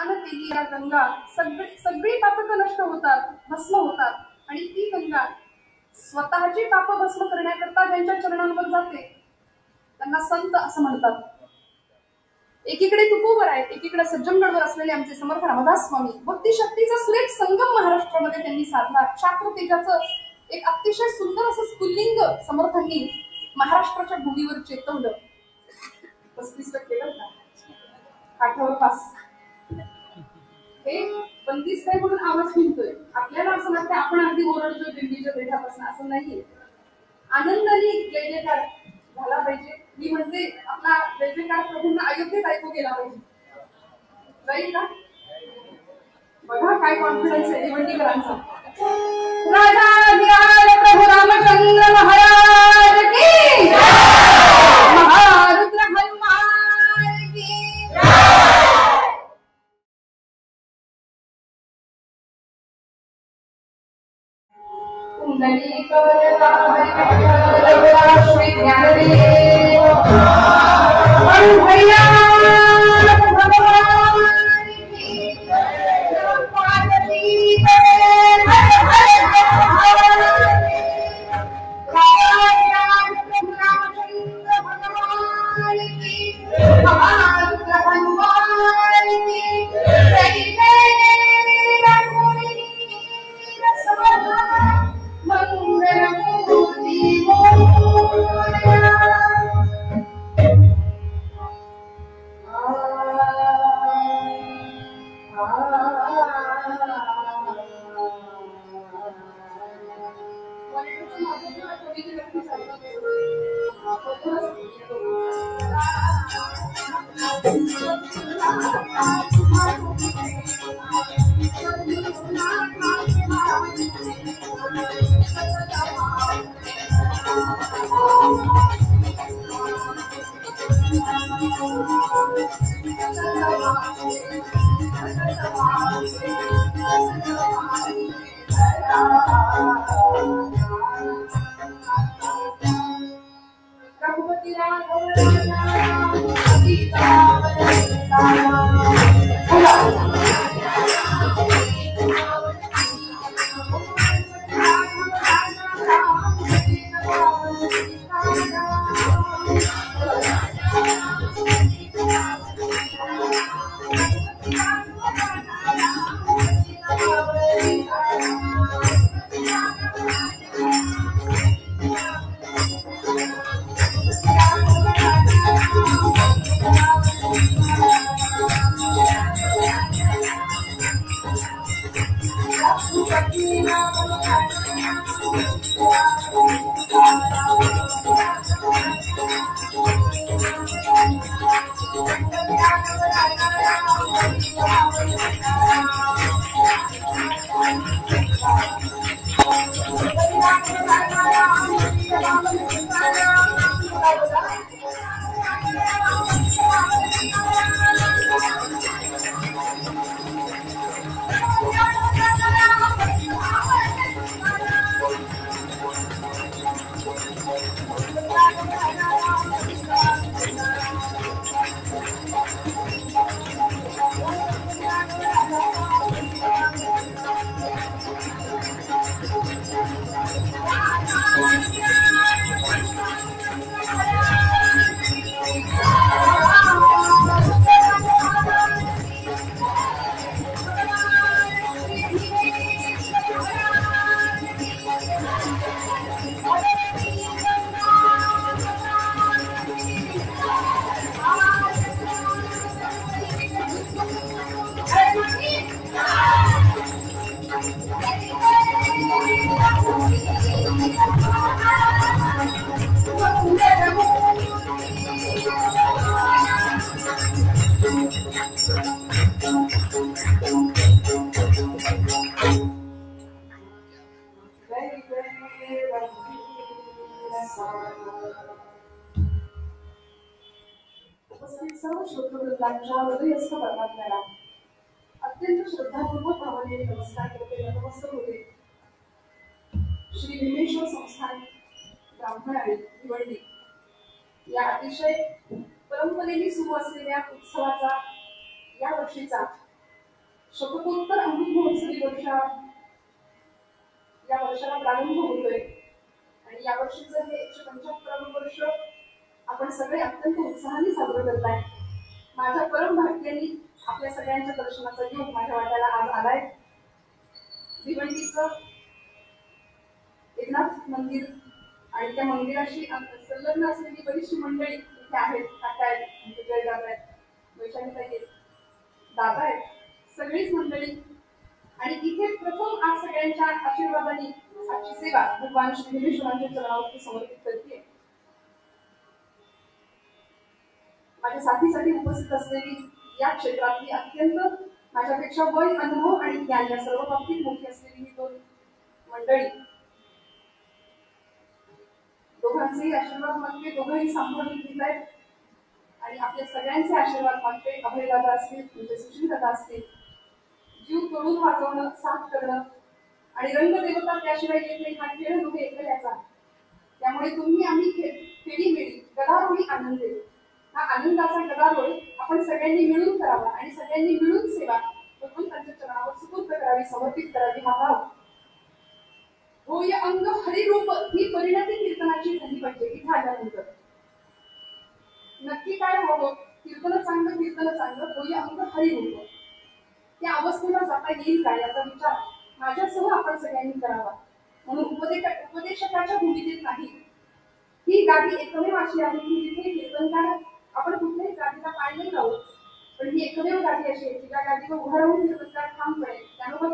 स्नान केली या गंगा सगळी पापक नष्ट होतात, भस्म होतात. आणि ती गंगा स्वतःची पाप भस्म करण्याकरता ज्यांच्या चरणांवर जाते त्यांना संत असं म्हणतात. एकीकडे तुकोबर आहे, एकीकडे सज्जनगडवर असलेले आमचे समर्थ रामदास स्वामी. भक्ती शक्तीचा सुरेख संगम महाराष्ट्रामध्ये त्यांनी साधला. क्षात्र तेजाचं एक अतिशय सुंदर असं स्फुल्लिंग समर्थांनी महाराष्ट्राच्या भूमीवर चेतवलं. 35% का काठावर पास हे बंदिस्त आहे म्हणून आवाज निघतोय. आपल्याला असं वाटतं आपण अगदी ओरडतोय दिल्लीच्या बेठापासून, असं नाहीये. आनंदाने जय जयकार झाला पाहिजे. मी म्हणते आपला जय जयकार प्रभूंना अयोध्येत ऐकू गेला पाहिजे. जाईल का? बघा काय कॉन्फिडन्स आहे दिवंडीकरांचा. राजा विराज प्रभू रामचंद्र महाराज की महारुद्र हनुमान की कुंडली करता श्री ज्ञानदेव भैया अत्यंत श्रद्धापूर्वक भावनेने नमस्कार करते. नमस्कार होते. श्री भीमेश्वर संस्थान ब्राह्मण आणि भिवंडी या अतिशय परंपरेने सुरू असलेल्या उत्सवाचा या वर्षीचा शतकोत्तर अमृत महोत्सवी वर्षा या वर्षाला प्रारंभ होतोय आणि या वर्षीचं हे 175 वर्ष आपण सगळे अत्यंत उत्साहाने साजरं करताय. माझ्या परम भाग्याने आपल्या सगळ्यांच्या दर्शनाचा योग माझ्या वाट्याला आज आलाय. भिवंडीचं एकनाथ मंदिर आणि त्या मंदिराशी संलग्न असलेली बरीचशी मंडळी इथे आहेत. काका आहेत, जय दादा आहेत, वैशालीताई आहेत, दादा आहेत, सगळीच मंडळी. आणि इथे प्रथम आज सगळ्यांच्या आशीर्वादाने आजची सेवा भगवान श्री विश्वनाथांच्या चरणावरती समर्पित करते. माझ्या साथीसाठी उपस्थित असलेली या क्षेत्रातली अत्यंत माझ्यापेक्षा वय, अनुभव आणि ज्ञान या सर्व बाबतीत मोठी असलेली ही दोन मंडळी, दोघांचेही आशीर्वाद मागते. दोघंही सांभाळून घेत आहेत आणि आपल्या सगळ्यांचे आशीर्वाद मागते. अभयदादा असतील, म्हणजे सुशीलदादा असतील. जीव तोडून वाजवणं, साथ करणं आणि रंगदेवता त्याशिवाय येत नाही. हा खेळ नव्हे एकल्याचा. त्यामुळे तुम्ही आम्ही खेळी मिळी गदारोळी आनंद देऊ. हा आनंदाचा गदारोळ आपण सगळ्यांनी मिळून करावा आणि सगळ्यांनी मिळून सेवा भगवंतांच्या चरणावर सुपूर्द करावी, समर्पित करावी हा भाव. होय अंग हरिरूप ही परिणती कीर्तनाची झाली पाहिजे. इथे आल्यानंतर नक्की काय व्हावं? कीर्तन चांगलं होय अंग हरिरूप. त्या अवस्थेला जाता येईल का याचा विचार माझ्यासह आपण सगळ्यांनी करावा. म्हणून उपदेशकाच्या भूमिकेत नाही. ही गादी एकमेव अशी आहे की जिथे कीर्तनकार आपण कुठल्याही गादीला पाय नाही लावत, पण ही एकमेव गादी अशी आहे की ज्या गादीवर उभा राहून कीर्तनकार ठामपणे ज्ञानोबा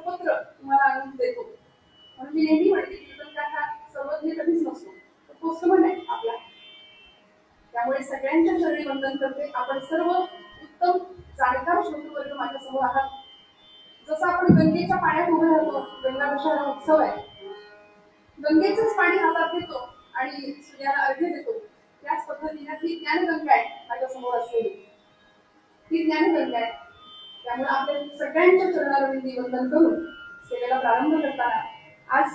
पत्र तुम्हाला आणून देतो. म्हणून मी नेहमी म्हणते कीर्तनकार हा सर्वज्ञ कधीच नसतो, तो पोस्टमन आहे आपला. त्यामुळे सगळ्यांच्या चरणी वंदन करते. आपण सर्व उत्तम जाणकार श्रोतृवर्ग माझ्यासमोर आहात. जसं आपण गंगेच्या पाण्यात उभे राहतो, गंगा दशहरा उत्सव आहे, गंगेचंच पाणी हातात घेतो आणि सूर्याला अर्घ्य देतो, त्याच पद्धतीने ही ज्ञानगंगा आहे माझ्यासमोर असलेली. ही ज्ञानगंगा आहे. त्यामुळे आपल्या सगळ्यांच्या चरणारविंदी वंदन करून सेवेला प्रारंभ करताना आज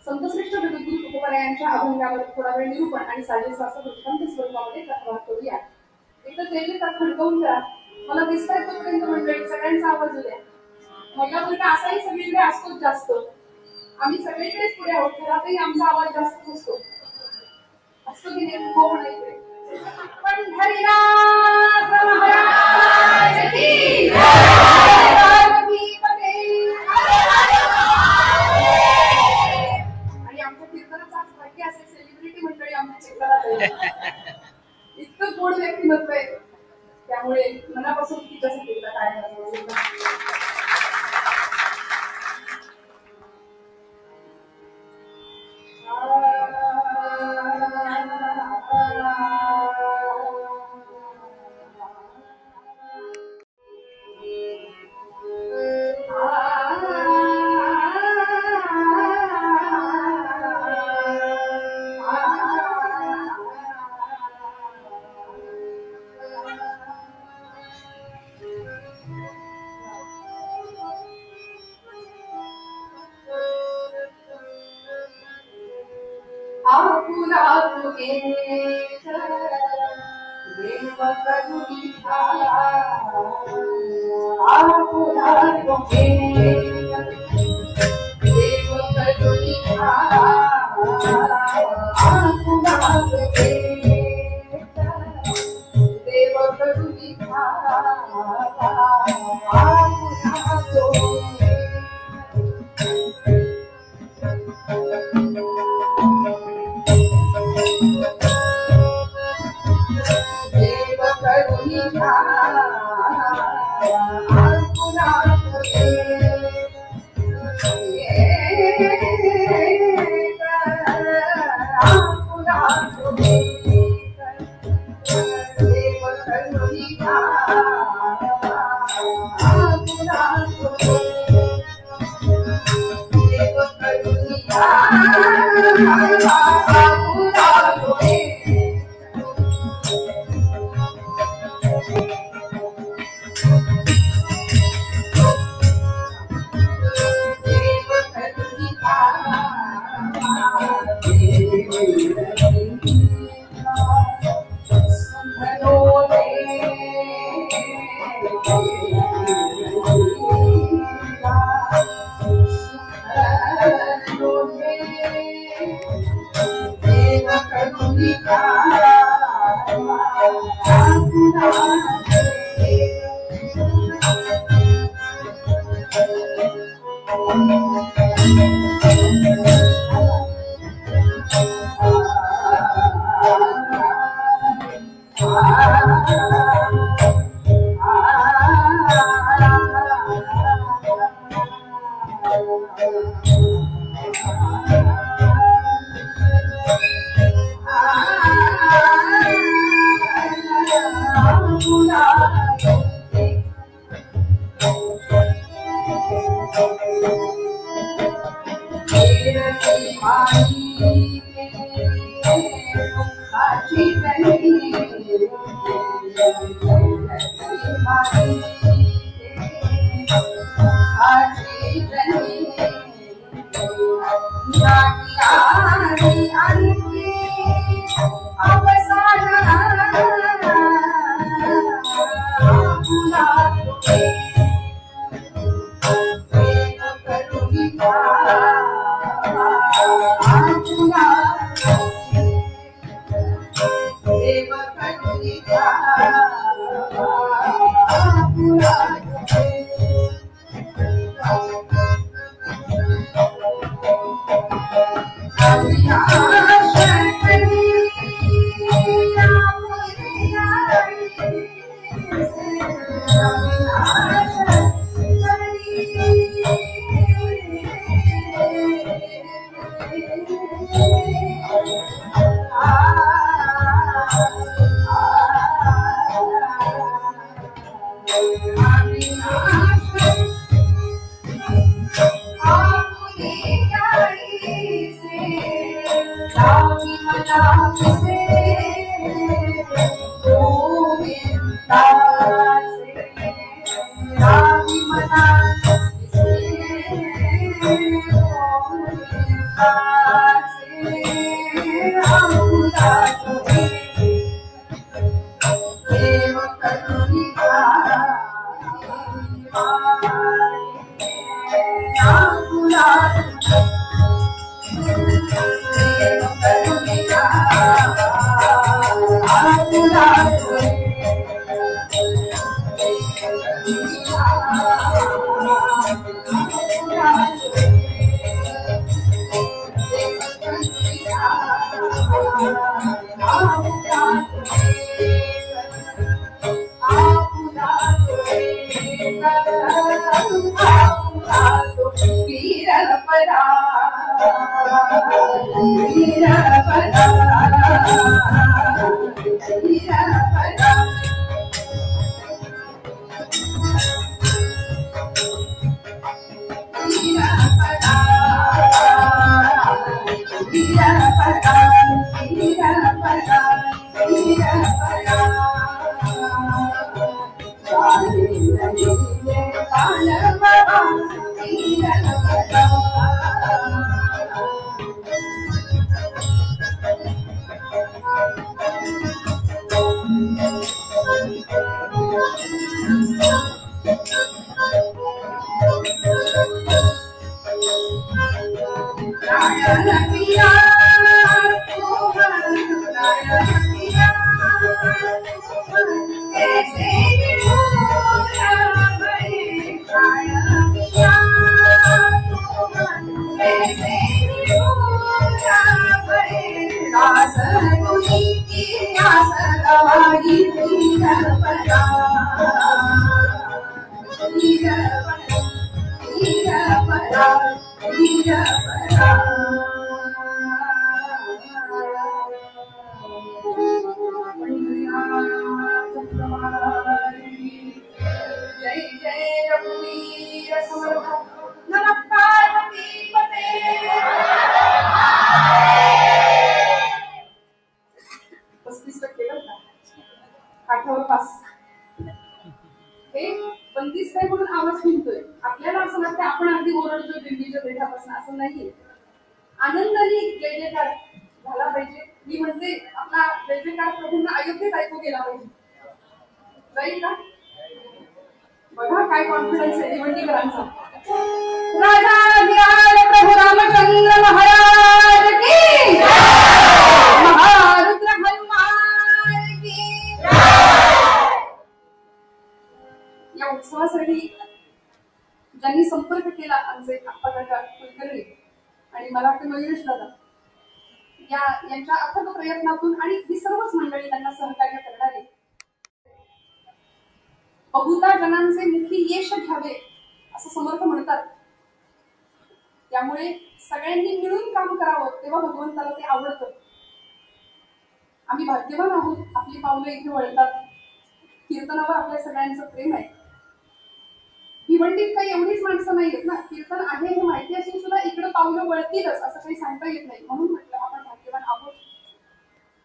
संतश्रेष्ठ जगद्गुरु तुकोबारायांच्या अभंगावर थोडा वेळ निरूपण आणि साजेसाचं दृष्टांत स्वरूपामध्ये कथावाद करूया. एकदा जयले का खडकवून करा. मला दिसताय तोपर्यंत मंडळी सगळ्यांचा आवाज होत्या. महिला वर्ग असाही सगळीकडे असतोच जास्त. आम्ही सगळीकडेच पुढे आहोत. घरातही आमचा आवाज जास्त असतो की नाही? हो म्हणायचे. पंढरीनाथ महाराज की पार्वती पते. आणि आमच्या कीर्तनाचा आज भाग्य असे सेलिब्रिटी मंडळी आमच्या क्षेत्रात इतकं गोड व्यक्तिमत्व आहे. त्यामुळे मनापासून तिच्यासाठी काय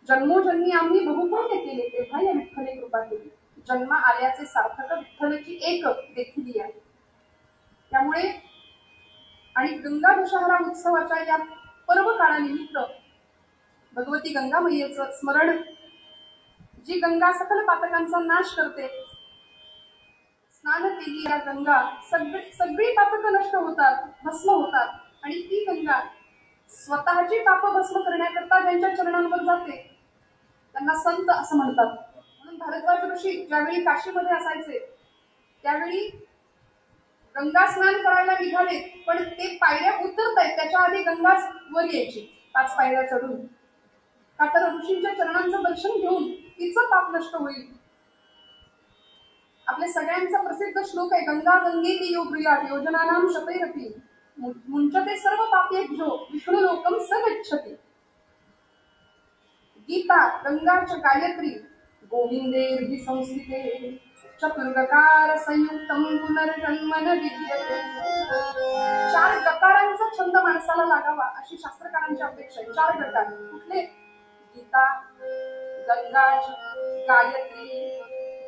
जन्मोजन्मी आम्ही बहुपुण्य केले तेव्हा या विठ्ठले कृपा केली. जन्म आल्याचे सार्थक विठ्ठलची एक देखील आहे. त्यामुळे आणि गंगा दशहरा उत्सवाच्या या पर्व काळानिमित्त भगवती गंगा मैयेचं स्मरण, जी गंगा सकल पातकांचा नाश करते, स्नान स्नान केली या गंगा सगळी पापकं नष्ट होतात, भस्म होतात. आणि ती गंगा स्वतःची पाप भस्म करण्याकरता ज्यांच्या चरणांवर जाते त्यांना संत असं म्हणतात. म्हणून भारद्वाज ऋषी ज्यावेळी काशीमध्ये असायचे त्यावेळी गंगा स्नान करायला निघाले, पण ते पायऱ्या उतरतायत त्याच्या आधी गंगाच वर यायची 5 पायऱ्या चढून. का तर ऋषींच्या चरणांचं दर्शन घेऊन तिचं पाप नष्ट होईल. आपल्या सगळ्यांचा प्रसिद्ध श्लोक आहे, गंगा गंगेति यो ब्रूयात् योजनानां शतैरपि मुञ्चते सर्व पापेभ्यो विष्णु लोकम स गच्छति. गीता गंगाच गायत्री गोविंदेर्हि संस्थिते चतुर्गकार संयुक्तम पुनर्जन्म न विद्यते. 4 गकारांचा छंद माणसाला लागावा अशी शास्त्रकारांची अपेक्षा आहे. 4 गकार कुठले? गीता, गंगा, गायत्री.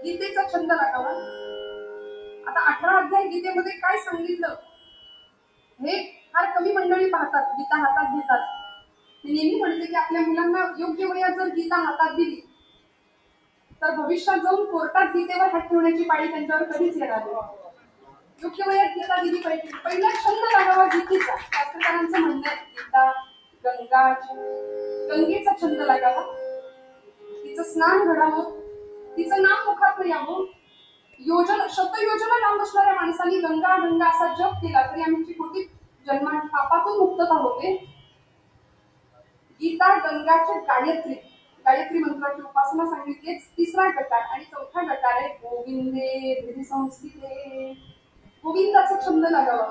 गीतेचा छंद लागावा. आता 18 अध्याय गीतेमध्ये काय सांगितलं हे फार कमी मंडळी पाहतात, गीता हातात घेतात. मी नेहमी म्हणते की आपल्या मुलांना योग्य वयात जर गीता हातात दिली तर भविष्यात जाऊन कोर्टात गीतेवर हात ठेवण्याची पाळी त्यांच्यावर कधीच येणार नाही. योग्य वयात गीता दिली पाहिजे. पहिला छंद लागावा गीतेचा. शास्त्रकारांचं म्हणणं आहे गीता, गंगा, गंगेचा छंद लागावा. तिचं स्नान घडावं, तिचं नाम मुखात यावं. शतयोजना लांब असणाऱ्या माणसांनी गंगा गंगा असा जप केला तरी आमची कोटी जन्मात पापातून मुक्तता होते. गीता गंगाच्या गायत्री मंत्राची उपासना सांगितलीच. 3रा गटार आणि 4था गटार आहे गोविंदे हृदय संस्थिते. गोविंदाचा छंद लागावा.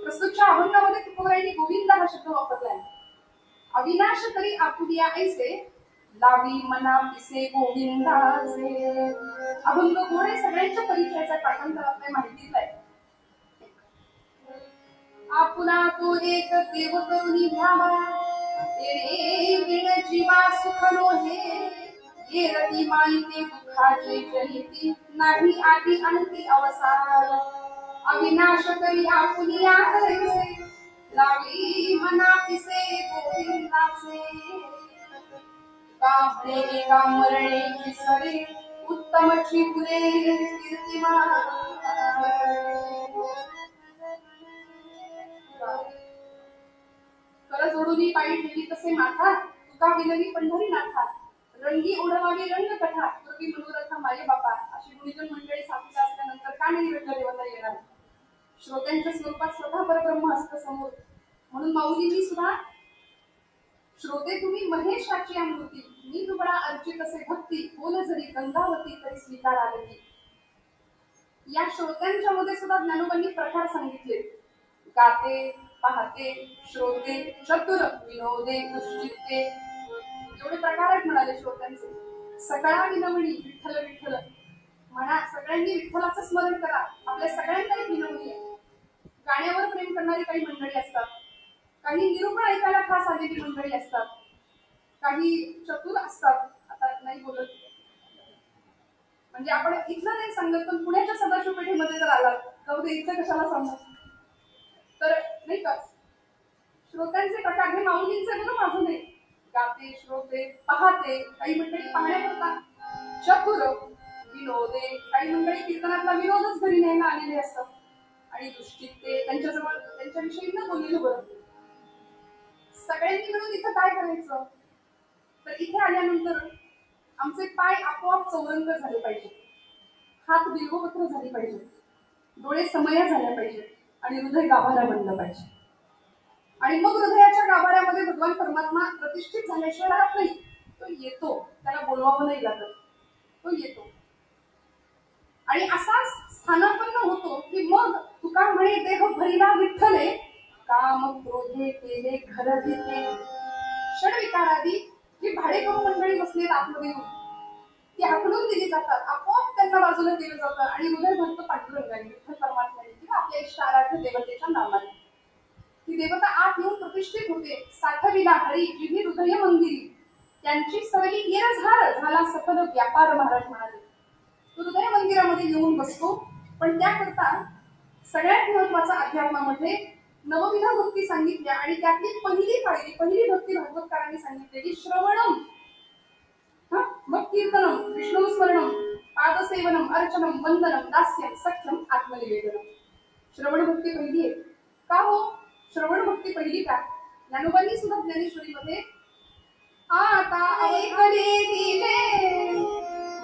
प्रस्तुतच्या अभंगामध्ये तुकोबारायांनी गोविंद हा शब्द वापरलाय. अविनाश तरी आपुलिया ऐसे लावी मना पिसे गोविंदाचे. अभंग गोडे सगळ्यांच्या परिचयाचा पाठांतरात माहितीच आहे. आपुला तो एक देव करुणी भ्यावा तेरे विण जीवा सुख नोहे. ये रती माईते दुःखाचे जनिती नाही आधी अंती अवसार. अविनाश करी आपुलिया ऐसे लावी मना पिसे गोविंदाचे. कामणे एका मरणे विसरे उत्तमची फुले कीर्तिमान. कर जोडून पायी ठेवी तसे माथा तुका विनवी पंढरी नाथा. रंगी ओढवावी रंग कथा पूर्वी मनोरथा माये बापा. अशी गुणीजन मंडळी साथीला असल्यानंतर का नाही रंग देवता येणार? श्रोत्यांच्या स्वरूपात स्वतः परब्रह्म असतं समोर. म्हणून माऊलींनी सुद्धा श्रोते तुम्ही महेशाची अमृती मी दुबळा अर्चित असे भक्ती बोल जरी गंगावती तरी स्वीकार आली. या श्रोत्यांच्या मध्ये सुद्धा ज्ञानोबांनी प्रकार सांगितले. गाते, पाहते, श्रोते, चतुर, विनोदे, दुश्चित्ते एवढे प्रकार आहेत म्हणाले श्रोत्यांचे. सगळा विनवणी विठ्ठल विठ्ठल म्हणा. सगळ्यांनी विठ्ठलाचं स्मरण करा. आपल्या सगळ्यांना एक विनवणी आहे. गाण्यावर प्रेम करणारी काही मंडळी असतात, काही निरूपण ऐकायला खास आलेली मंडळी असतात, काही चतुर असतात. आता नाही बोलत म्हणजे आपण इथलं नाही सांगत, पण पुण्याच्या सदाशिव पेठेमध्ये जर आलात जाऊ दे इथं कशाला सांगू तर नाही का. श्रोत्यांचे प्रकार हे माऊलींचे बरं माझं नाही. गाते, श्रोते, पाहते, काही मंडळी पाहण्याकरता, चतुर, विनोदे, काही मंडळी कीर्तनातला विनोदच घरी न्यायला आलेले असतात, आणि दुश्चित्ते त्यांच्याजवळ त्यांच्याविषयी न बोललेलं बरं. सगळ्यांनी मिळून इथं काय करायचं तर इथे आल्यानंतर आमचे पाय आपोआप चौरंग झाले पाहिजे, हात बिल्वपत्र झाले पाहिजे, डोळे समया झाल्या पाहिजे आणि हृदय गाभारा बनलं पाहिजे. आणि मग हृदयाच्या गाभाऱ्यामध्ये भगवान परमात्मा प्रतिष्ठित झाल्याशिवाय राहत नाही. तो येतो, त्याला बोलवावं नाही लागत, तो येतो. आणि असा स्थानापन्न होतो की मग तुका म्हणे देह भरिला विठ्ठले काम क्रोधे केले घर घेते. षडविकारादी जी भाडेकरू मंडळी बसलेत आतमध्ये येऊन ती हाकलून दिली जातात. आपोआप त्यांना बाजूला केलं जातं आणि हृदय भरतं पांडुरंगाने विठ्ठल परमात्म्याने किंवा आपल्या इष्ट आराध्य देवतेच्या नावाने. ती देवता आत येऊन प्रतिष्ठित होते. साठविला हरी जिही हृदय मंदिरी त्यांची सवयी येर झाला सकल व्यापार महाराज म्हणाले. हृदय मंदिरामध्ये येऊन बसतो. पण त्याकरता सगळ्यात महत्वाचा अध्यात्मामध्ये नवविध भक्ती सांगितल्या आणि त्यातली पहिली भक्ती भागवतकारांनी सांगितलेली श्रवणम, मग कीर्तनम, विष्णू स्मरणम, पादसेवनम अर्चनम वंदनम दास्यम सख्यम आत्मनिवेदनम. श्रवण भक्ती पहिली आहे का हो? श्रवण भक्ती पहिली का? ज्ञानोबांनी सुद्धा ज्ञानेश्वरीमध्ये आता ऐकले दिले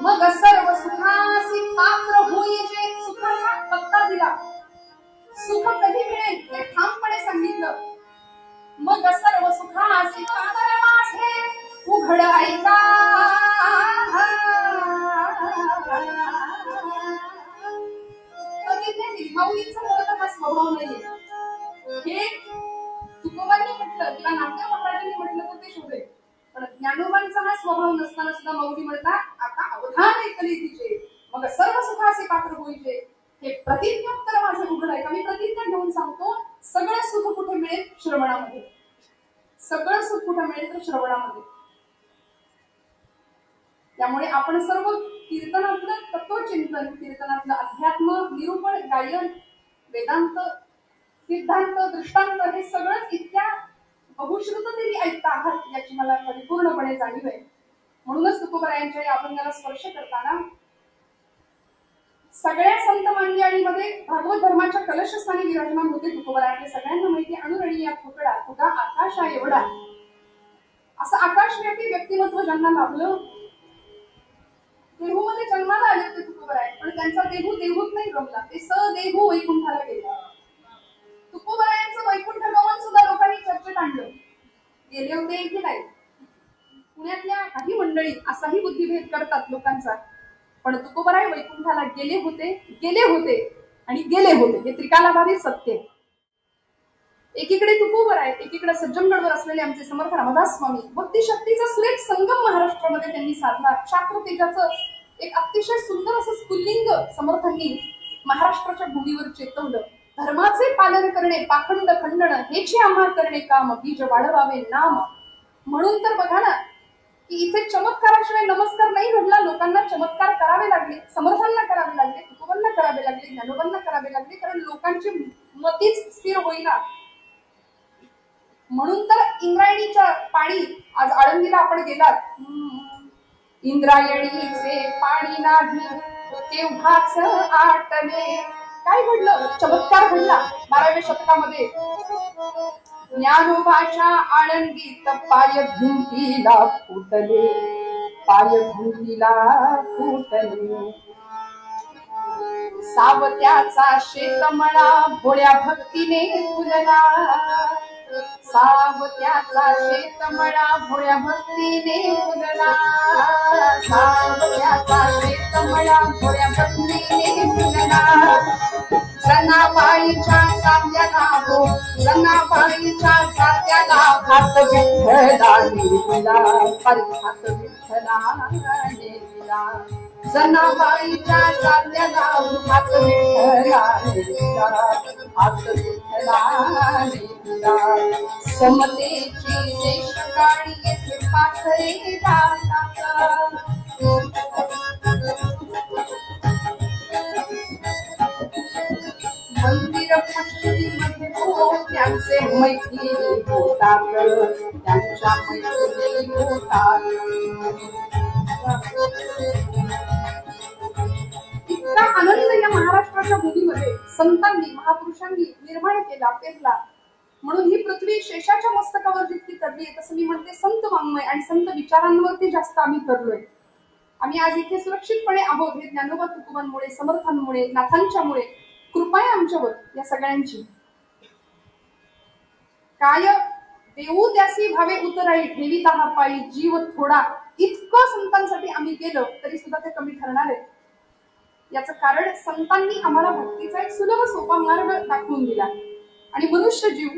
मग सर्व सुखासी पात्र होईचे. सुखाचा पत्ता दिला. सुख कधी मिळेल ते ठामपणे सांगितलं. मग सर्व सुखासी पात्र माझे उघड ऐका. माऊलींचा खरं हा स्वभाव नाहीये. हे तुकोबांनी म्हटलं किंवा नामदेव महाराजांनी म्हटलं तर ते शोभेल, पण ज्ञानोबांचा हा स्वभाव नसताना सुद्धा माऊली म्हणतात आता अवधान ऐकले तिचे मग सर्व सुखाचे पात्र होईचे. हे प्रतिज्ञोत्तर माझे उघड आहे का? मी प्रतिज्ञा घेऊन सांगतो, सगळं सुख कुठे मिळेल? श्रवणामध्ये. सगळं सुख कुठे मिळेल तर श्रवणामध्ये. त्यामुळे आपण सर्व कीर्तनातलं तत्वचिंतन, कीर्तनातलं अध्यात्म, निरूपण, गायन, वेदांत, सिद्धांत, दृष्टांत हे सगळंच इतक्या बहुश्रुततेने ऐकता आहात याची मला परिपूर्णपणे जाणीव आहे. म्हणूनच तुकोबरायांच्या या अभंगाला स्पर्श करताना सगळ्या संत मंडळीमध्ये भागवत धर्माच्या कलशस्थानी विराजमान होते तुकोबराय. सगळ्यांना माहिती अनुरणी या फुकडा तुका आकाश आहे एवढा. असं आकाशव्यापी व्यक्तिमत्व ज्यांना लाभलं, देहूमध्ये जन्माला आले होते तुकोबराय, पण त्यांचा देहू देहूत नाही रमला, ते सदेहू वैकुंठाला गेले. तुकोबरायांचं वैकुंठ गमन सुद्धा लोकांनी चर्चेत आणलं. गेले होते की नाही? पुण्यातल्या काही मंडळी असाही बुद्धिभेद करतात लोकांचा, पण तुकोबराय वैकुंठाला गेले होते आणि गेले होते. हे त्रिकालाबाधित सत्य. एकीकडे तुकोबराय, एकीकडे सज्जनगडवर असलेले आमचे समर्थ रामदास स्वामी. भक्ती शक्तीचा सुरेख संगम महाराष्ट्रामध्ये त्यांनी साधला. क्षात्र तेजाचं एक अतिशय सुंदर असं स्फुल्लिंग समर्थांनी महाराष्ट्राच्या भूमीवर चेतवलं. धर्माचे पालन करणे, पाखंड खंडन हेची आम्हा करणे काम, बीज वाढवावे नाम. म्हणून तर बघा ना की इथे चमत्काराशिवाय नमस्कार नाही घडला. लोकांना चमत्कार करावे लागले, समर्थांना करावे लागले, तुकोबांना करावे लागले, ज्ञानोबांना करावे लागले, कारण लोकांची मतीच स्थिर होईना. म्हणून तर इंद्रायणीच्या पाणी, आज आळंदीला आपण गेलात, इंद्रायणीचे पाणी नाही तेव्हाच आटले. काय घडलं? चमत्कार घडला 12व्या शतकामध्ये. ज्ञानोबाच्या आळंदीत पाय भिंतीला फुटले, पाय भिंतीला फुटले. सावत्याचा शेतमळा भोळ्या भक्तीने फुलला, सावत्याचा शेतमळा भोळ्या भक्तीने फुलला, सावत्याचा शेतमळा भोळ्या भक्तीने फुलला. जनाबाईच्या साथ्याला हो, जनाबाईच्या साथ्याला हात विठ्ठलाने दिला, हात विठ्ठलाने दिला. जनाबाईच्या साथ्याला हात विठ्ठलाने दिला, हात विठ्ठलाने दिला. समतेची देशकाळी येथे पाखरे जातात, मंदिर पश्चिमीमध्ये हो त्यांचे मैत्री होतात, त्यांच्या मैत्री होतात. इतका आनंद या महाराष्ट्राच्या भूमीमध्ये संतांनी, महापुरुषांनी निर्माण केला, पेरला. म्हणून ही पृथ्वी शेषाच्या मस्तकावर जितकी तरली आहे, तसं मी म्हणते संत वाङ्मय आणि संत विचारांवरती जास्त आम्ही तरलोय. आम्ही आज इथे सुरक्षितपणे आहोत हे ज्ञानोबा तुकोबांमुळे, समर्थांमुळे, नाथांच्यामुळे. कृपा आहे आमच्यावर या सगळ्यांची. काय देऊ त्यासी भावे उतराई, ठेवी ताहा पायी जीव थोडा. इतकं संतांसाठी आम्ही केलं तरी सुद्धा ते कमी ठरणार आहे. याचं कारण संतांनी आम्हाला भक्तीचा एक सुलभ सोपा मार्ग दाखवून दिला. आणि मनुष्य जीव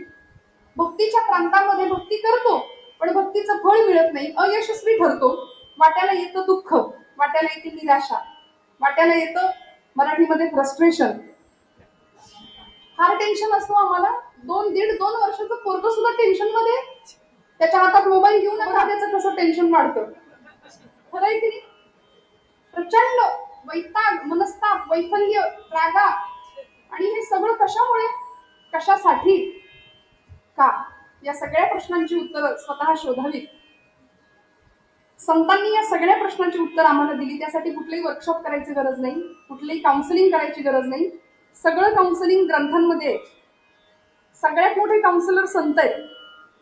भक्तीच्या प्रांतामध्ये भक्ती करतो, पण भक्तीचं फळ मिळत नाही, अयशस्वी ठरतो. वाट्याला येतं दुःख, वाट्याला येते निराशा, वाट्याला येतं मराठीमध्ये फ्रस्ट्रेशन. फार टेन्शन असतो आम्हाला. 2.5-2 वर्षाचं पोरग सुद्धा टेन्शन मध्ये, त्याच्या हातात मोबाईल घेऊन त्याचं कसं टेन्शन वाढतं. खरं आहे की नाही? प्रचंड वैताग, मनस्ताप, वैफल्य, रागा. आणि हे सगळं कशामुळे, कशासाठी, का? या सगळ्या प्रश्नांची उत्तरं स्वतः शोधावी. संतांनी या सगळ्या प्रश्नांची उत्तर आम्हाला दिली. त्यासाठी कुठलेही वर्कशॉप करायची गरज नाही, कुठलीही काउन्सिलिंग करायची गरज नाही. सगळं काउन्सिलिंग ग्रंथांमध्ये. सगळ्यात मोठे काउन्सिलर संत आहेत,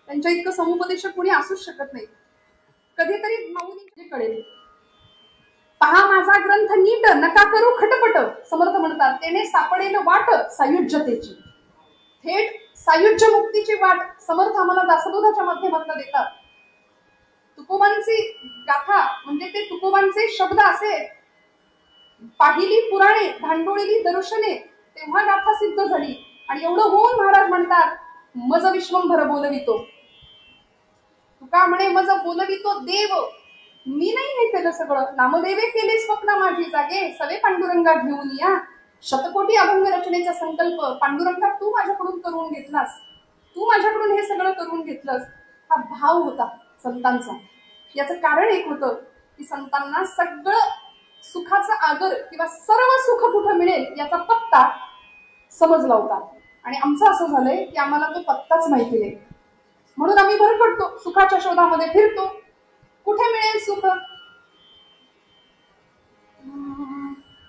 त्यांच्या इतकं समुपदेशक कोणी असूच शकत नाही. कधीतरी माऊली कळेल. पहा माझा ग्रंथ नीट, नका करू खटपट. समर्थ म्हणतात त्याने सापडेल वाट सायुज्यतेची. थेट सायुज्य मुक्तीची वाट समर्थ आम्हाला दासबोधाच्या माध्यमातून देतात. तुकोबांची गाथा म्हणजे ते तुकोबांचे शब्द असे. पाहिली पुराणे, धांडोळीली दर्शने, तेव्हा गाथा सिद्ध झाली. आणि एवढं होऊन महाराज म्हणतात मज विश्वंभर बोलवितो. तुका म्हणे मज बोलवितो देव, मी नाही हे केलं सगळं. नामदेवे केले स्वप्न माझी जागे, सवे पांडुरंगा घेऊन या. शतकोटी अभंग रचनेचा संकल्प पांडुरंगा तू माझ्याकडून करून घेतलास, तू माझ्याकडून हे सगळं करून घेतलंस. हा भाव होता संतांचा. याचं कारण एक होतं की संतांना सगळं सुखाचा आदर किंवा सर्व सुख कुठं मिळेल याचा पत्ता समजला होता. आणि आमचं असं झालंय की आम्हाला तो पत्ताच माहिती नाही, म्हणून आम्ही भरकटतो, सुखाच्या शोधामध्ये फिरतो. कुठे मिळेल सुख?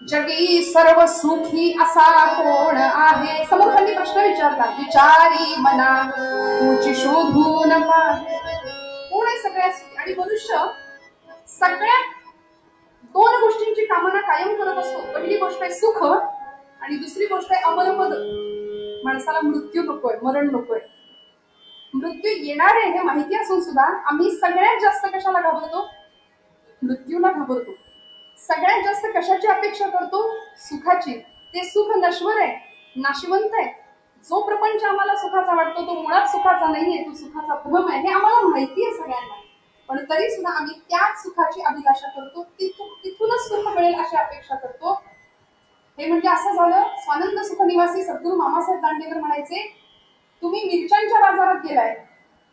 जगी सर्व सुखी असा कोण आहे? समर्थांनी प्रश्न विचारला. विचारी मना तुझी शोधून पाहे. कोण आहे सगळ्यात सुखी? आणि मनुष्य सगळ्यात दोन गोष्टींची कामना कायम करत असतो. पहिली गोष्ट आहे सुख आणि दुसरी गोष्ट आहे अमरपद. माणसाला मृत्यू नकोय, मरण नकोय. मृत्यू येणार आहे हे माहिती असून सुद्धा आम्ही सगळ्यात जास्त कशाला घाबरतो? मृत्यूला घाबरतो. सगळ्यात जास्त कशाची अपेक्षा करतो? सुखाची. ते सुख नश्वर आहे, नाशिवंत आहे. जो प्रपंच आम्हाला सुखाचा वाटतो तो मुळात सुखाचा नाहीये, तो सुखाचा भ्रम आहे. हे आम्हाला माहिती आहे सगळ्यांना. पण तरी सुद्धा आम्ही त्याच सुखाची अभिलाषा करतो. तिथूनच सुख मिळेल अशी अपेक्षा करतो. हे म्हणजे असं झालं. स्वानंद सुख निवासी सद्गुरू मामासाहेब दांडेकर म्हणायचे, तुम्ही मिरच्यांच्या बाजारात गेलाय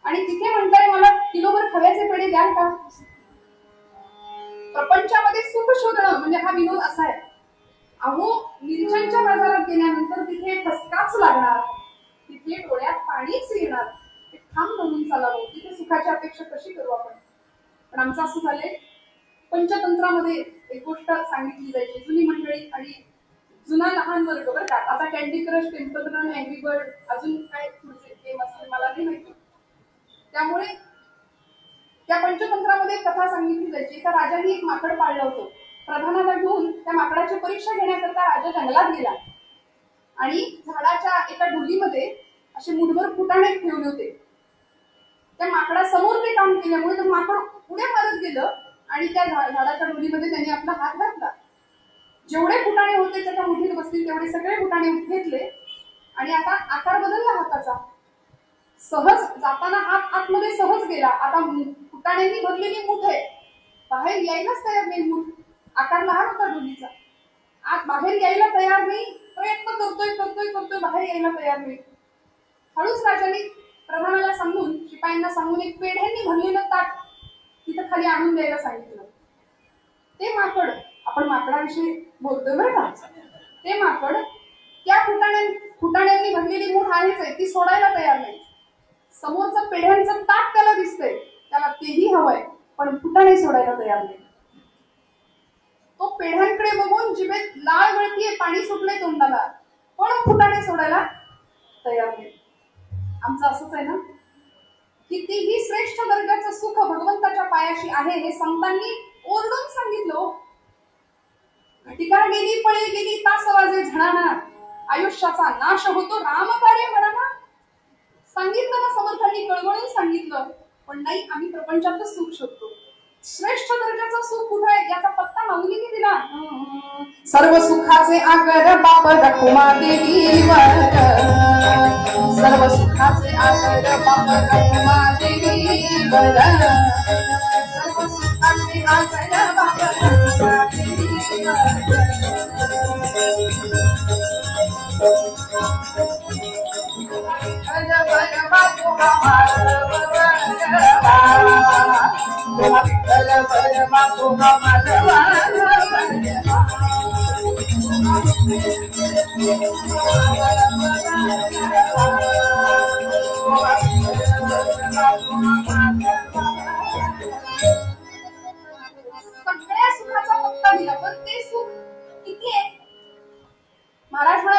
आणि तिथे म्हणताय मला किलोभर खव्याचे पेढे द्याल का? प्रपंचामध्ये सुख शोधणं म्हणजे हा विनोद असा आहे. अहो मिरच्यांच्या बाजारात गेल्यानंतर तिथे ठसकाच लागणार, तिथे डोळ्यात पाणीच येणार. ते ठाम म्हणून चालावं. तिथे सुखाची अपेक्षा कशी करू आपण? पण आमचं असं झालंय. पंचतंत्रामध्ये एक गोष्ट सांगितली जायची. जुनी मंडळी आणि जुना लहान वर्ग बरं का. आता candy crush, temple run, angry bird, अजून काय गेम असतील मला नाही माहिती. त्यामुळे त्या पंचतंत्रामध्ये कथा सांगितली जायची. एका राजाने एक माकड पाळलं होतं. प्रधानाला घेऊन त्या माकडाची परीक्षा घेण्याकरता राजा जंगलात गेला आणि झाडाच्या एका ढोलीमध्ये असे मुठभर फुटाणे ठेवले होते. त्या माकडासमोर ते काम केल्यामुळे ते माकड पुढे मारत गेलं आणि त्या झाडाच्या ढोलीमध्ये त्याने आपला हात घातला. जेवढे फुटाणे होते त्याच्या मुठीत बसतील तेवढे सगळे फुटाणे घेतले आणि आता आकार बदलला हाताचा. सहज जाताना हात आतमध्ये सहज गेला. आता फुटाण्यांनी भरलेली मुठ आहे, बाहेर यायलाच तयार नाही. मुठ आकार लहान होता ढोलीचा, आत बाहेर यायला तयार नाही. प्रयत्न करतोय बाहेर यायला तयार नाही. हळूच राजाने प्रधानाला सांगून, शिपायांना सांगून एक पेढ्यांनी भरलेलं ताट तिथं खाली आणून द्यायला सांगितलं. ते माकड, आपण माकडाविषयी बोलतोय बरं का, ते माकड त्या फुटाण्यांनी भरलेली मूठ आहेच आहे, ती सोडायला तयार नाही. समोरचं पेढ्यांचं ताट त्याला दिसतंय, त्याला तेही हवंय, पण फुटाणे सोडायला तयार नाही. तो पेढ्यांकडे बघून जिभेत लाळ गळतीये, पाणी सुटलंय तोंडाला, पण फुटाणे सोडायला तयार नाही. आमचं असंच आहे ना. कितीही श्रेष्ठ दर्जाचं सुख भगवंताच्या पायाशी आहे हे संतांनी ओरडून सांगितलं. घटिका गेली, पळे गेली, तास वाजे झणाना, आयुष्याचा नाश होतो राम कार्य म्हणा. सांगितलं ना समर्थांनी, कळवळून सांगितलं. पण नाही, आम्ही प्रपंचातच सुख शोधतो. श्रेष्ठ दर्जाचं सुख कुठे आहे याचा पत्ता माऊलीने दिला. सर्व सुखाचे आगर बाप रखुमा देवीवर, सर्व सुखाचे आगर बाप रखुमा देवीवर, सर्व सुखाचे आगर बाप रखुमा देवीवर.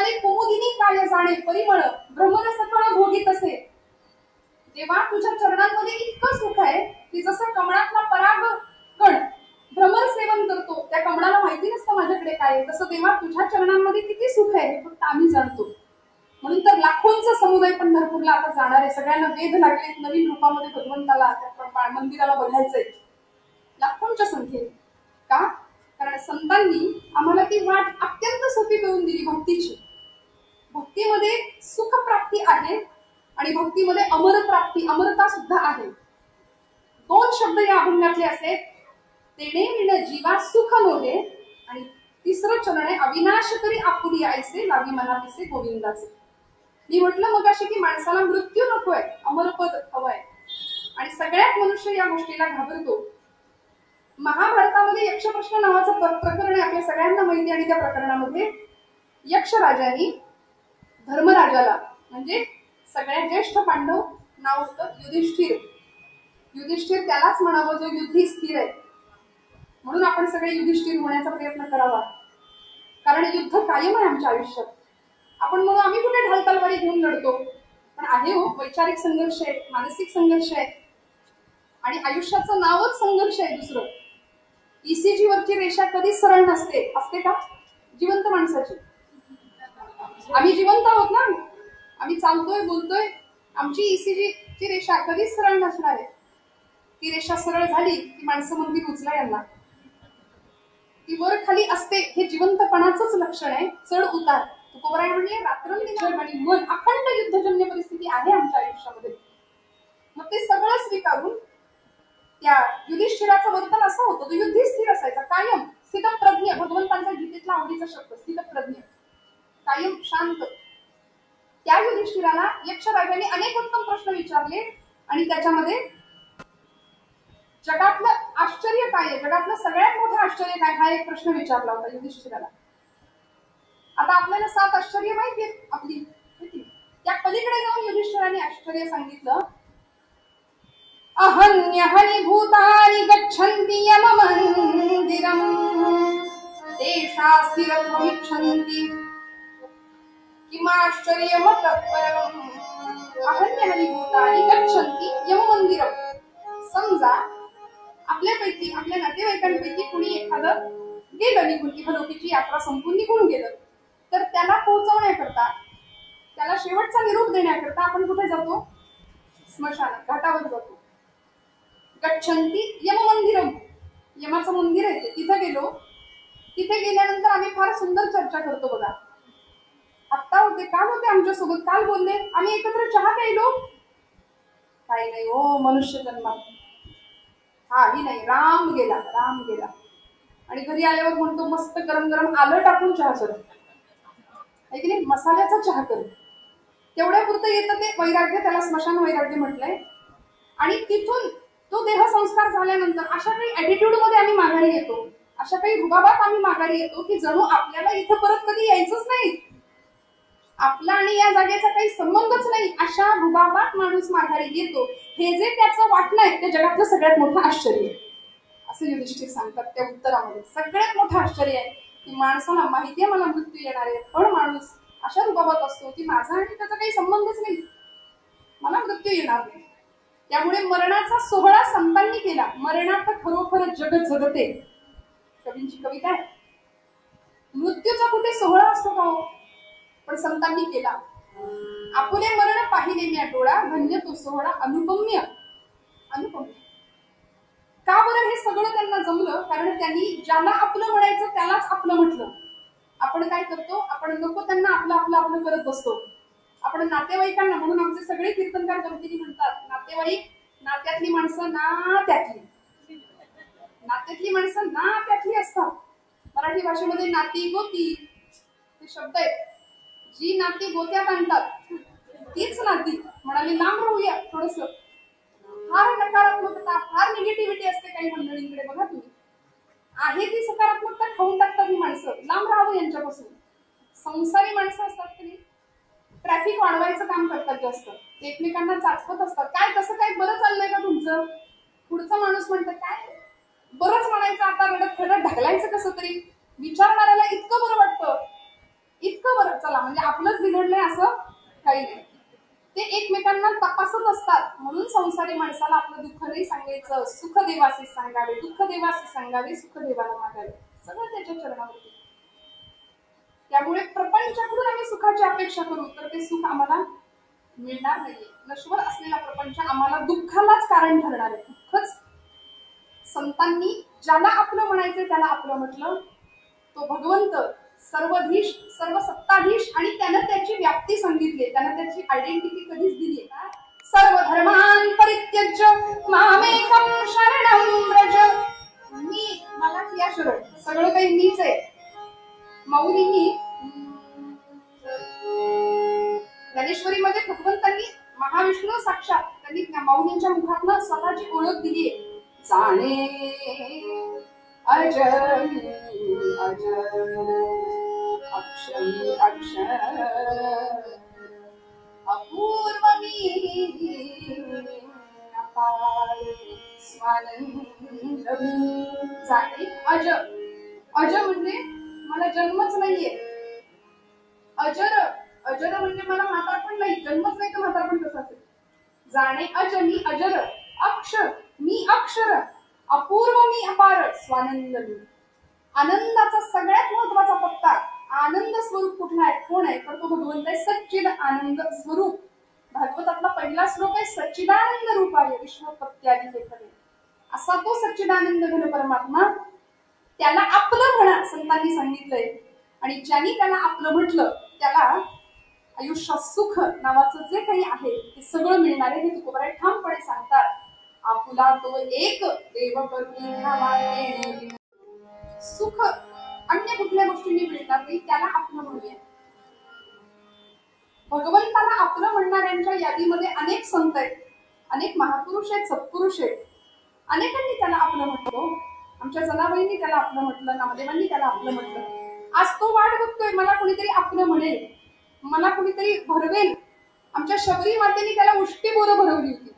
कमळे कुमुदिनी काय जाणे परिमळ भ्रमर सकळ भोगीत असे. देवा तुझ्या चरणांमध्ये इतकं सुख आहे की जसं कमळातला पराग कण भ्रमर सेवन करतो, त्या कमळाला माहिती नसतं माझ्याकडे काय आहे, तसं देवा तुझ्या चरणांमध्ये किती सुख आहे हे फक्त आम्ही जाणतो. म्हणून तर लाखोंचा समुदाय पंढरपूरला आता जाणार आहे. सगळ्यांना वेध लागले नवीन रूपामध्ये भगवंताला त्या मंदिराला बघायचंय लाखोंच्या संख्येने. का? कारण संतांनी आम्हाला ती वाट अत्यंत सोपी करून दिली भक्तीची. भक्तीमध्ये सुख प्राप्ती आहे आणि भक्तीमध्ये अमर प्राप्ती अमरता सुद्धा आहे. दोन शब्द या अभंगातले असे, तेणे विण जीवा सुख नोहे, आणि तिसरं चरण आहे अविनाश तरी आपुली आईसे लावी मनापिसे गोविंदाचे. मी म्हटलं मग अशी की माणसाला मृत्यू नकोय, अमरपद हवंय, आणि सगळ्यात मनुष्य या गोष्टीला घाबरतो. महाभारतामध्ये यक्षप्रश्न नावाचं प्रकरण आहे, आपल्या सगळ्यांना माहिती. आणि त्या प्रकरणामध्ये यक्षराजाने धर्मराजाला, म्हणजे सगळ्यात ज्येष्ठ पांडव नाव होतं युधिष्ठिर. युधिष्ठिर त्यालाच म्हणावं जो युद्धी स्थिर आहे. म्हणून आपण सगळे युधिष्ठिर होण्याचा प्रयत्न करावा, कारण युद्ध कायम आहे आमच्या आयुष्यात. आपण म्हणून आम्ही कुठे ढाल तलवारी घेऊन लढतो, पण आहे हो वैचारिक संघर्ष आहे, मानसिक संघर्ष आहे, आणि आयुष्याचं नावच संघर्ष आहे. दुसरं ईसीजी वरची रेषा कधीच सरळ नसते, असते का? जिवंत माणसाची. आम्ही जिवंत आहोत ना, आम्ही चालतोय बोलतोय, आमची ईसीजी ची रेषा कधीच सरळ नसणार आहे. ती रेषा सरळ झाली की माणसं म्हणतील उचला यांना. ती वर खाली असते, हे जिवंतपणाचंच लक्षण आहे. चढ उतार तुकोबराय म्हणजे रात्रंदिवस आणि मन अखंड युद्धजन्य परिस्थिती आहे आमच्या आयुष्यामध्ये. मग ते सगळं स्वीकारून त्या युधिष्ठिराचं वर्तन असं होतं, तो युद्धी स्थिर असायचा, कायम स्थितप्रज्ञ. भगवंतांचा गीतेतला आवडीचा शब्द स्थितप्रज्ञ, कायम शांत. त्या युधिष्ठिराला यक्षराजाने अनेक उत्तम प्रश्न विचारले, आणि त्याच्यामध्ये जगातलं आश्चर्य काय आहे, जगातलं सगळ्यात मोठं आश्चर्य काय, हा एक प्रश्न विचारला होता युधिष्ठिराला. आता आपल्याला 7 आश्चर्य माहिती आहेत आपली, त्या पलीकडे जाऊन युधिष्ठिराने आश्चर्य सांगितलं. अहन्यहनि भूतानि गच्छन्ति यममन्दिरं तेषा स्थिरत्वमिच्छन्ति किमाश्चर्यमतःपरम्. अहन्यहनि भूतानि गच्छन्ति यममन्दिरं. समजा आपल्यापैकी, आपल्या नातेवाईकांपैकी कुणी एखादं गेलं निघून, इहलोकीची यात्रा संपून निघून गेलं, तर त्याला पोहोचवण्याकरता, त्याला शेवटचा निरोप देण्याकरता आपण कुठे जातो? स्मशानात, घाटावर जातो. गच्छन्ति यम मंदिरम, यमाचं मंदिर आहे ते, तिथे गेलो. तिथे गेल्यानंतर आम्ही फार सुंदर चर्चा करतो बघा. आत्ता होते, काल होते आमच्यासोबत, काल बोलले, आम्ही एकत्र चहा प्यायलो. काही नाही हो मनुष्य जन्मात, ही नाही, राम गेला, राम गेला. आणि घरी आल्यावर म्हणतो मस्त गरम गरम आलं टाकून चहा कर, आहे की नाही, मसाल्याचा चहा कर. तेवढ्या पुरतं येतं ते वैराग्य, त्याला स्मशान वैराग्य म्हटलंय. आणि तिथून तो देहसंस्कार झाल्यानंतर अशा काही ऍटिट्यूड मध्ये आम्ही माघारी येतो, अशा काही रुबाबात आम्ही माघारी येतो की जणू आपल्याला इथं परत कधी यायचंच नाही, आपला आणि या जागेचा काही संबंधच नाही, अशा रुबाबात माणूस माघारी येतो. हे जे त्याचं वाटणं आहे ते जगातलं सगळ्यात मोठं आश्चर्य आहे, असं युधिष्ठिर सांगतात त्या उत्तरामध्ये. सगळ्यात मोठं आश्चर्य आहे की माणसाला माहिती आहे मला मृत्यू येणार आहे, पण माणूस अशा रुबाबात असतो की माझा आणि त्याचा काही संबंधच नाही, मला मृत्यू येणार नाही. त्यामुळे मरणाचा सोहळा संतांनी केला. मरणात खरोखर जगत जगते, कवींची कविता आहे. मृत्यूचा कुठे सोहळा असतो का हो? पण संतांनी केला. आपुले मरण पाहिले मी डोळा, धन्य तो सोहळा अनुपम्य. अनुपम्य का बरं हे सगळं त्यांना जमलं? कारण त्यांनी ज्याला आपलं म्हणायचं त्यालाच आपलं म्हटलं. आपण काय करतो? आपण नको त्यांना आपलं आपलं आपलं करत बसतो. आपण नातेवाईकांना, म्हणून आमचे सगळे कीर्तनकार गमतीने म्हणतात, नातेवाईक नात्यातली माणसं ना त्यातली, नात्यातली माणसं ना त्यातली असतात. मराठी भाषेमध्ये नाती गोती हे शब्द आहेत. जी नाती गोत्यात आणतात तीच नाती. म्हणाली लांब राहूया थोडस. फार नकारात्मकता, फार निगेटिव्हिटी असते काही मंडळींकडे, बघा तुम्ही. आहे ती सकारात्मकता खाऊन टाकतात ही माणसं, लांब राहावं यांच्यापासून. संसारी माणसं असतात की ट्रॅफिक वाढवायचं काम करतात जास्त, एकमेकांना चाचपत असतात. काय कसं काय, बरं चाललंय का तुमचं? पुढचा माणूस म्हणतं काय बरंच म्हणायचं, आता रडत खरत ढकलायचं कसं तरी. विचारणाऱ्याला इतकं बरं वाटतं, इतकं बरं. चला म्हणजे आपलंच बिघडलंय असं काही नाही. ते एकमेकांना तपासत असतात. म्हणून संसारी माणसाला आपलं दुःख नाही सांगायचं, सुख देवासे सांगावे, दुःख देवासे सांगावे, सुख देवाला मागावे, सगळं त्याच्या चरणावरती. त्यामुळे प्रपंचाकडून आम्ही सुखाची अपेक्षा करू तर ते सुख आम्हाला मिळणार नाहीये. नश्वर असलेला प्रपंच आम्हाला दुःखालाच कारण ठरणार आहे. दुःखच संतांनी ज्याला आपलं म्हणायचं त्याला आपलं म्हटलं. तो भगवंत सर्वधीश, सर्व सत्ताधीश, आणि त्यानं त्याची व्याप्ती सांगितली, त्यानं त्याची आयडेंटिटी कधीच दिली आहे. सर्व धर्मान परित्यज्य मामेकं शरणं व्रज. मी, मला या शरण, सगळं काही मीच आहे. माऊलींनी ज्ञानेश्वरीमध्ये भगवंतांनी महाविष्णू साक्षात त्यांनी माऊलींच्या मुखातनं स्वतःची ओळख दिली आहे. जाणे अजर अजर अक्षमी अक्षर अपूर्व अपार स्वानंद. जाणे अज, अज म्हणजे मला जन्मच नाहीये. अजर, अजर म्हणजे मला म्हातारपण नाही, जन्मच नाही तर म्हातारपण कसं असेल. जाणे अज, मी अजर, अक्षर मी अक्षर, अपूर्व मी अपार, स्वानंद मी. आनंदाचा सगळ्यात महत्वाचा पत्ता, आनंद स्वरूप कुठला आहे, कोण आहे, तर तो भगवंत आहे. सच्चिद आनंद स्वरूप. भागवतातला पहिला श्लोक आहे सच्चिदानंद रूपाय विश्वपत्यादी लेखने. असा तो सच्चिदानंद घन परमात्मा, त्याला आपलं म्हणा संतांनी सांगितलंय. आणि ज्यांनी त्याला आपलं म्हटलं त्याला आयुष्यात सुख नावाचं जे काही आहे ते सगळं मिळणार आहे. हे तुकोबाराय ठामपणे सांगतात. आपुला तो एक देव करुणी घ्यावा देणे. सुख अन्य कुठल्या गोष्टींनी मिळणार नाही, त्याला आपलं म्हणूया. भगवंताला आपलं म्हणणाऱ्यांच्या यादीमध्ये अनेक संत आहेत, अनेक महापुरुष आहेत, सत्पुरुष आहेत. अनेकांनी त्याला आपलं म्हटलं. आमच्या जनाबाईंनी त्याला आपलं म्हटलं, नामदेवांनी त्याला आपलं म्हटलं. आज तो वाट बघतोय मला कोणीतरी आपलं म्हणेल, मला कोणीतरी भरवेल. आमच्या शबरी मातेने त्याला उष्टी बोरं भरवली होती.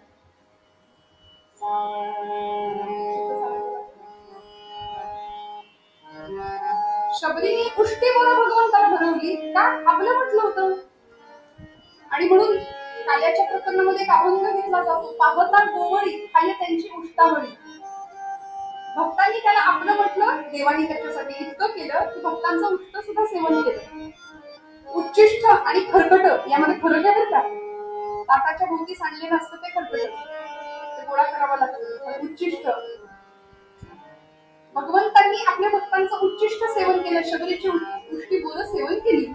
शबरीने उष्टी बोरं भगवंताला भरवली का, आपलं म्हटलं होतं. आणि म्हणून काल्याच्या प्रकरणामध्ये एक अभंग घेतला जातो, पाहता गोवळी खाय त्यांची उष्टावळी. भक्तांनी त्याला आपलं म्हटलं, देवानी त्याच्यासाठी इतकं केलं की भक्तांचं उष्ट सुद्धा सेवन केलं. उच्चिष्ट आणि खरकट यामध्ये फरक आहे बरं का. ताटाच्या भोवती सांडलेलं असतं ते खरकट, ते गोळा करावं लागतं. पण उच्चिष्ट, भगवंतांनी आपल्या भक्तांचं उच्चिष्ट सेवन केलं, शबरीची उष्टी बोरं सेवन केली.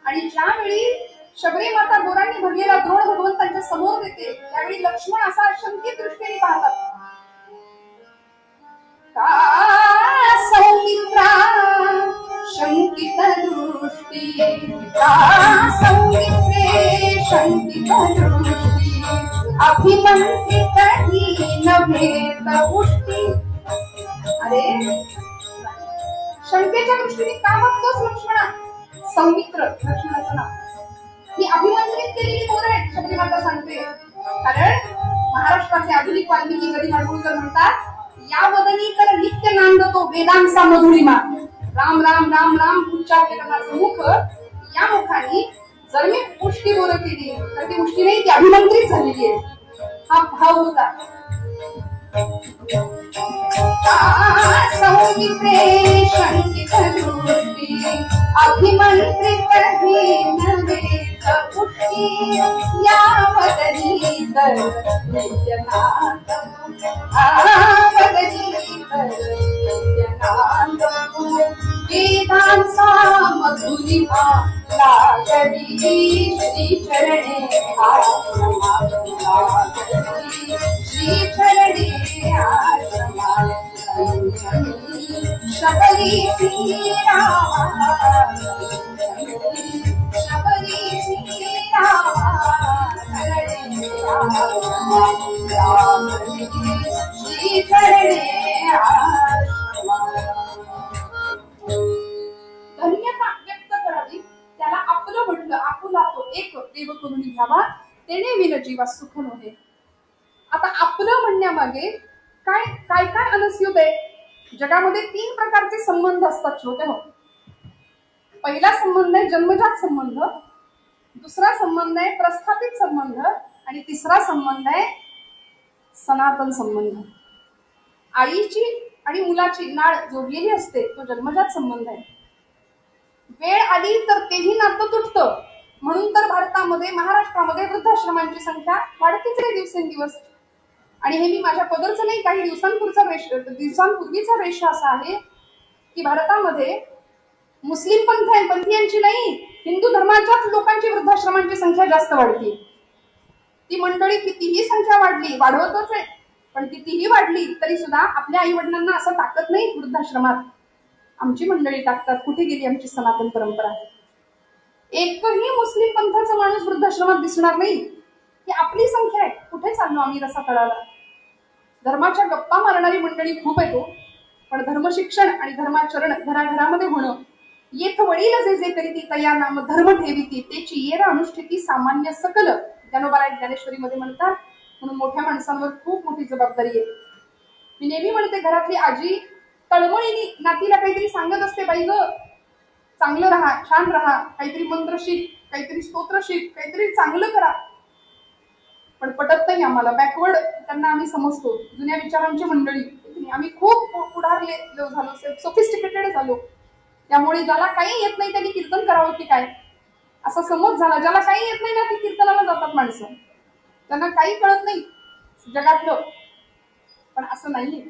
आणि ज्यावेळी शबरी माता बोरांनी भरलेला द्रोण भगवंतांच्या समोर देते त्यावेळी लक्ष्मण असा शंकित दृष्टीने पाहतात. का सौमित्रा शंकित दृष्टी, का सौमित्रे शंकित दृष्टी, अभिमंत्रित ही नभेत पुष्टी. अरे शंकेच्या दृष्टीने का बघतोस लक्ष्मणा? सौमित्र लक्ष्मणाचं नाव. ही अभिमंत्रित केलेली बोरं आहेत, शबरी माता सांगते. कारण महाराष्ट्राचे आधुनिक वाल्मिकी गदी माडगुळकर म्हणतात, या वदनी तर नित्य नांदतो वेदांचा मधुरिमा. राम राम राम राम उच्चार करण्याचं मुख, या मुखाने जर मी पुष्टी बोरं केली तर ती पुष्टी नाही, ती अभिमंत्रित झालेली आहे. हा भाव होता. सौमित्रे शंकित दृष्टी, अभिमंत्रित ही नवेत पुष्टी, या वदनी तर नित्य नांदतो, वदनी तर नित्य नांदतो वेदांचा मधुरिमा. लागली श्री चरणे आश्रमात लागली, श्री चरणे आश्रमात शबरी श्रीरामा, शबरी श्रीरामा श्री चरणे आश्रमात. धन्यता व्यक्त करावी, त्याला आपलं म्हटलं. आपुला तो एक देव करून घ्यावा तेने विन जीवा सुख नव्हे. आता आपलं म्हणण्यामागे काय काय काय अनस्युत आहे. जगामध्ये 3 प्रकारचे संबंध असतात श्रोते हो. पहिला संबंध आहे जन्मजात संबंध, दुसरा संबंध आहे प्रस्थापित संबंध आणि तिसरा संबंध आहे सनातन संबंध. आईची आणि मुलाची नाळ जोडलेली असते, तो जन्मजात संबंध आहे. वेळ आली तर तेही नातं तुटतं. म्हणून तर भारतामध्ये, महाराष्ट्रामध्ये वृद्धाश्रमांची संख्या वाढतीच रे दिवसेंदिवस. आणि हे मी माझ्या पदरचं नाही, काही दिवसांपूर्वीचा रेषा असा आहे की भारतामध्ये मुस्लिम पंथीयांची नाही, हिंदू धर्माच्याच लोकांची वृद्धाश्रमांची संख्या जास्त वाढती. ती मंडळी कितीही संख्या वाढली, वाढवतच आहे, पण कितीही वाढली तरी सुद्धा आपल्या आई वडिलांना असं टाकत नाही वृद्धाश्रमात. आमची मंडळी टाकतात. कुठे गेली आमची सनातन परंपरा? एकही मुस्लिम पंथाचा माणूस वृद्धाश्रमात दिसणार नाही. ही आपली संख्या आहे. कुठे चाललो आम्ही रसा तळाला? धर्माच्या गप्पा मारणारी मंडळी खूप येतो, पण धर्मशिक्षण आणि धर्माचरण घराघरामध्ये होणं. येथ वडील जे जे करीती तया नाम धर्म ठेविती, तेची येर अनुष्ठिती सामान्य सकल. ज्ञानोबा ज्ञानेश्वरी मध्ये म्हणतात. म्हणून मोठ्या माणसांवर खूप मोठी जबाबदारी आहे. मी नेहमी म्हणते, घरातली आजी तळमळीने नातीला काहीतरी सांगत असते, बाई ग चांगलं राहा, छान राहा, काहीतरी मंत्र शिक, काहीतरी स्तोत्र शिक, काहीतरी चांगलं करा. पण पटत नाही आम्हाला. बॅकवर्ड त्यांना आम्ही समजतो. जुन्या विचारांची मंडळी आम्ही खूप पुढारले झालो, सोफिस्टिकेटेड झालो. त्यामुळे ज्याला काही येत नाही त्यांनी कीर्तन करावं की काय, असा समज झाला. ज्याला काही येत नाही ना, ती कीर्तनाला जातात माणसं. त्यांना काही कळत नाही जगातलं. पण असं नाहीये.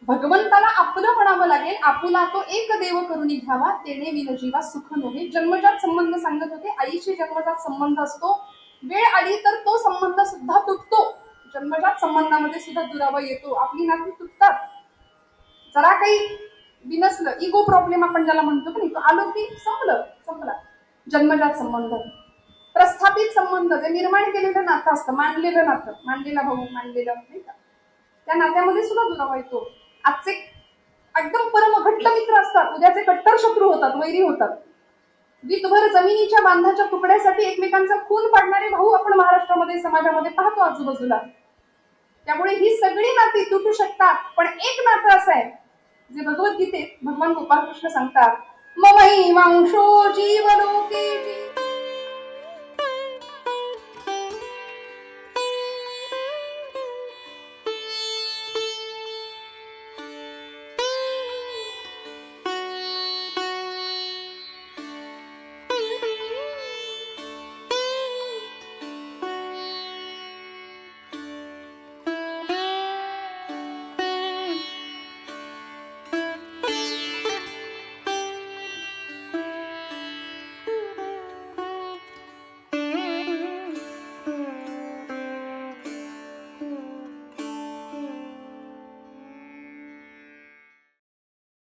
भगवंताला आपलं म्हणावं लागेल. आपुला तो एक देव करून घ्यावा, तेने विन जीवा सुख नव्हे. जन्मजात संबंध सांगत होते. आईशी जन्मजात संबंध असतो. वेळ आली तर तो संबंध सुद्धा तुटतो. जन्मजात संबंधामध्ये सुद्धा दुरावा येतो. आपली नाती तुटतात. जरा काही बिनसलं, इगो प्रॉब्लेम आपण ज्याला म्हणतो की नाही, तो आलो की संपला. जन्मजात संबंध. प्रस्थापित संबंध, जे निर्माण केलेलं नातं असतं, मांडलेलं नातं, मांडलेला भाऊ, मांडलेला नाही का, त्या नात्यामध्ये सुद्धा दुरावा येतो. आजचे एकदम परम घट्ट मित्र असतात, उद्याचे कट्टर शत्रू होतात, वैरी होतात. वीटभर जमिनीच्या बांधाच्या तुकड्यासाठी एकमेकांचा खून पाडणारे भाऊ आपण महाराष्ट्रामध्ये, समाजामध्ये पाहतो आजूबाजूला. त्यामुळे ही सगळी नाती तुटू शकतात. पण एक नातं असं आहे जे भगवद्गीतेत भगवान गोपाळ कृष्ण सांगतात, ममैवांशो जीवलोके